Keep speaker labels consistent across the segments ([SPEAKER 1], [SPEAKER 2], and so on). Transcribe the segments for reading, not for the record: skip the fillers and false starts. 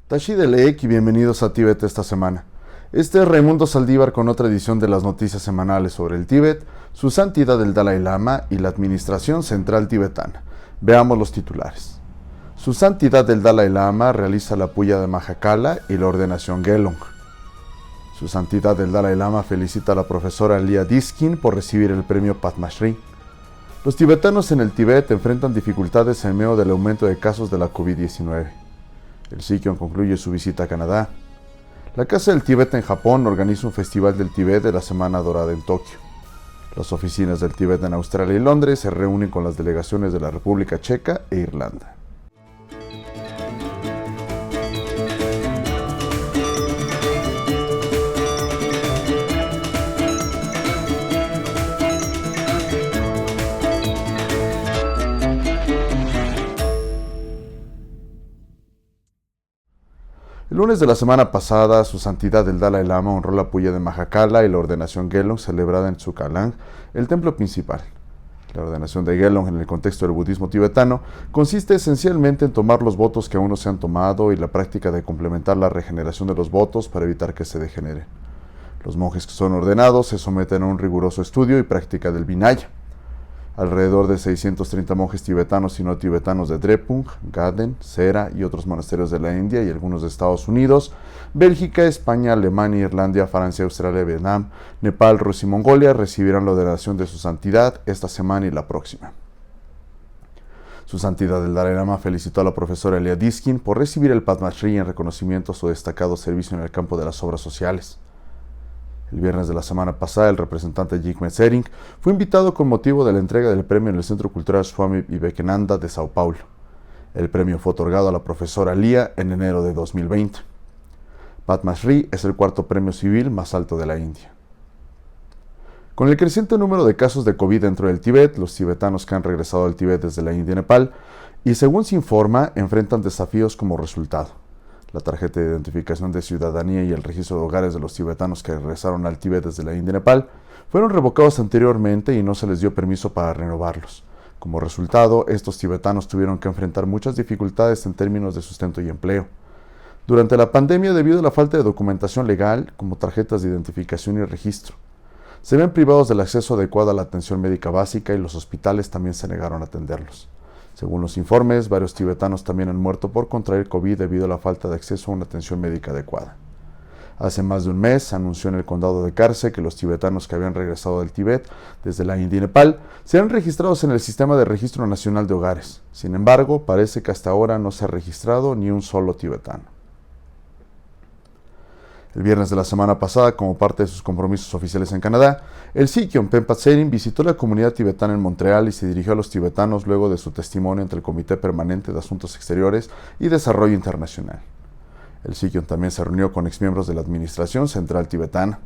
[SPEAKER 1] Tashi Delek y bienvenidos a Tíbet esta semana. Este es Raimundo Saldívar con otra edición de las noticias semanales sobre el Tíbet, su santidad el Dalai Lama y la Administración Central Tibetana. Veamos los titulares. Su santidad el Dalai Lama realiza la puya de Mahakala y la ordenación Gelong. Su santidad el Dalai Lama felicita a la profesora Lia Diskin por recibir el premio Padma Shri. Los tibetanos en el Tíbet enfrentan dificultades en medio del aumento de casos de la COVID-19. El Sikyon concluye su visita a Canadá. La Casa del Tíbet en Japón organiza un festival del Tíbet de la Semana Dorada en Tokio. Las oficinas del Tíbet en Australia y Londres se reúnen con las delegaciones de la República Checa e Irlanda. El lunes de la semana pasada, su santidad el Dalai Lama honró la puya de Mahakala y la ordenación Gelong celebrada en Tsukalang, el templo principal. La ordenación de Gelong en el contexto del budismo tibetano consiste esencialmente en tomar los votos que aún no se han tomado y la práctica de complementar la regeneración de los votos para evitar que se degeneren. Los monjes que son ordenados se someten a un riguroso estudio y práctica del Vinaya. Alrededor de 630 monjes tibetanos y no tibetanos de Drepung, Gaden, Sera y otros monasterios de la India y algunos de Estados Unidos, Bélgica, España, Alemania, Irlanda, Francia, Australia, Vietnam, Nepal, Rusia y Mongolia recibirán la ordenación de su santidad esta semana y la próxima. Su santidad el Dalai Lama felicitó a la profesora Lia Diskin por recibir el Padma Shri en reconocimiento a su destacado servicio en el campo de las obras sociales. El viernes de la semana pasada, el representante Jigme Sering fue invitado con motivo de la entrega del premio en el Centro Cultural Swami Vivekananda de Sao Paulo. El premio fue otorgado a la profesora Lia en enero de 2020. Padma Shri es el cuarto premio civil más alto de la India. Con el creciente número de casos de COVID dentro del Tíbet, los tibetanos que han regresado al Tíbet desde la India y Nepal, y según se informa, enfrentan desafíos como resultado. La tarjeta de identificación de ciudadanía y el registro de hogares de los tibetanos que regresaron al Tíbet desde la India y Nepal fueron revocados anteriormente y no se les dio permiso para renovarlos. Como resultado, estos tibetanos tuvieron que enfrentar muchas dificultades en términos de sustento y empleo. Durante la pandemia, debido a la falta de documentación legal, como tarjetas de identificación y registro, se ven privados del acceso adecuado a la atención médica básica y los hospitales también se negaron a atenderlos. Según los informes, varios tibetanos también han muerto por contraer COVID debido a la falta de acceso a una atención médica adecuada. Hace más de un mes se anunció en el condado de Karse que los tibetanos que habían regresado del Tíbet desde la India y Nepal serán registrados en el Sistema de Registro Nacional de Hogares. Sin embargo, parece que hasta ahora no se ha registrado ni un solo tibetano. El viernes de la semana pasada, como parte de sus compromisos oficiales en Canadá, el Sikyon Penpa Tsering visitó la comunidad tibetana en Montreal y se dirigió a los tibetanos luego de su testimonio ante el Comité Permanente de Asuntos Exteriores y Desarrollo Internacional. El Sikyon también se reunió con exmiembros de la Administración Central Tibetana.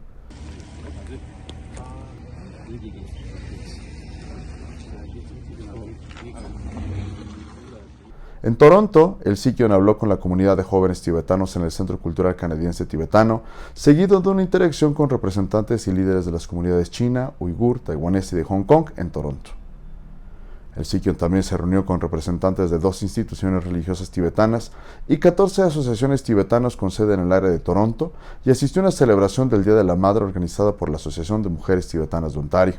[SPEAKER 1] En Toronto, el Sikyon habló con la comunidad de jóvenes tibetanos en el Centro Cultural Canadiense Tibetano, seguido de una interacción con representantes y líderes de las comunidades china, uigur, taiwanesa y de Hong Kong en Toronto. El Sikyon también se reunió con representantes de 2 instituciones religiosas tibetanas y 14 asociaciones tibetanas con sede en el área de Toronto y asistió a una celebración del Día de la Madre organizada por la Asociación de Mujeres Tibetanas de Ontario.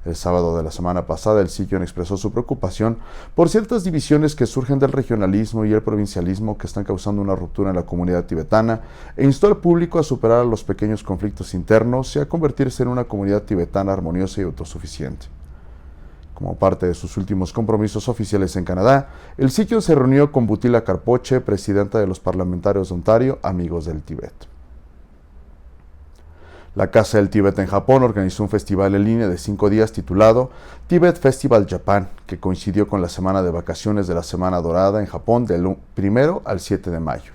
[SPEAKER 1] El sábado de la semana pasada, el Sikyon expresó su preocupación por ciertas divisiones que surgen del regionalismo y el provincialismo que están causando una ruptura en la comunidad tibetana e instó al público a superar los pequeños conflictos internos y a convertirse en una comunidad tibetana armoniosa y autosuficiente. Como parte de sus últimos compromisos oficiales en Canadá, el Sikyon se reunió con Butila Karpoche, presidenta de los parlamentarios de Ontario, Amigos del Tíbet. La Casa del Tíbet en Japón organizó un festival en línea de 5 días titulado Tibet Festival Japan, que coincidió con la semana de vacaciones de la Semana Dorada en Japón del 1 al 7 de mayo.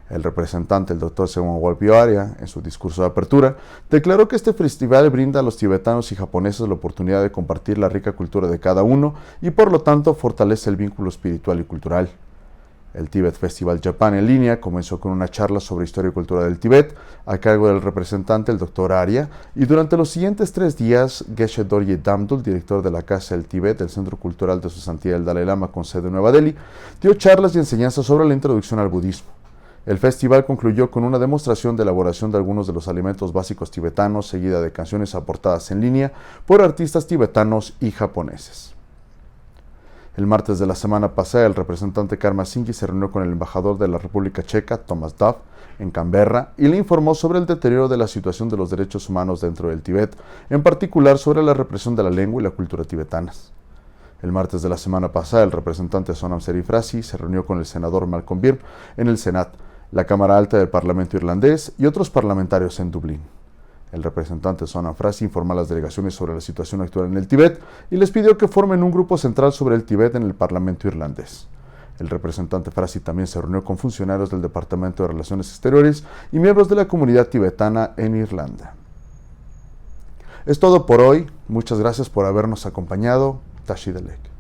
[SPEAKER 1] El representante, el Dr. Sewon Wolpio Arya, en su discurso de apertura, declaró que este festival brinda a los tibetanos y japoneses la oportunidad de compartir la rica cultura de cada uno y por lo tanto fortalece el vínculo espiritual y cultural. El Tibet Festival Japan en línea comenzó con una charla sobre historia y cultura del Tíbet a cargo del representante, el Dr. Arya, y durante los siguientes 3 días, Geshe Dorje Damdul, director de la Casa del Tíbet, del Centro Cultural de Su Santidad el Dalai Lama con sede en Nueva Delhi, dio charlas y enseñanzas sobre la introducción al budismo. El festival concluyó con una demostración de elaboración de algunos de los alimentos básicos tibetanos, seguida de canciones aportadas en línea por artistas tibetanos y japoneses. El martes de la semana pasada, el representante Karma Singhi se reunió con el embajador de la República Checa, Thomas Duff, en Canberra, y le informó sobre el deterioro de la situación de los derechos humanos dentro del Tíbet, en particular sobre la represión de la lengua y la cultura tibetanas. El martes de la semana pasada, el representante Sonam Serifrasi se reunió con el senador Malcolm Beer en el Senat, la Cámara Alta del Parlamento irlandés y otros parlamentarios en Dublín. El representante Sonam Frasi informó a las delegaciones sobre la situación actual en el Tíbet y les pidió que formen un grupo central sobre el Tíbet en el Parlamento irlandés. El representante Frasi también se reunió con funcionarios del Departamento de Relaciones Exteriores y miembros de la comunidad tibetana en Irlanda. Es todo por hoy. Muchas gracias por habernos acompañado. Tashi Delek.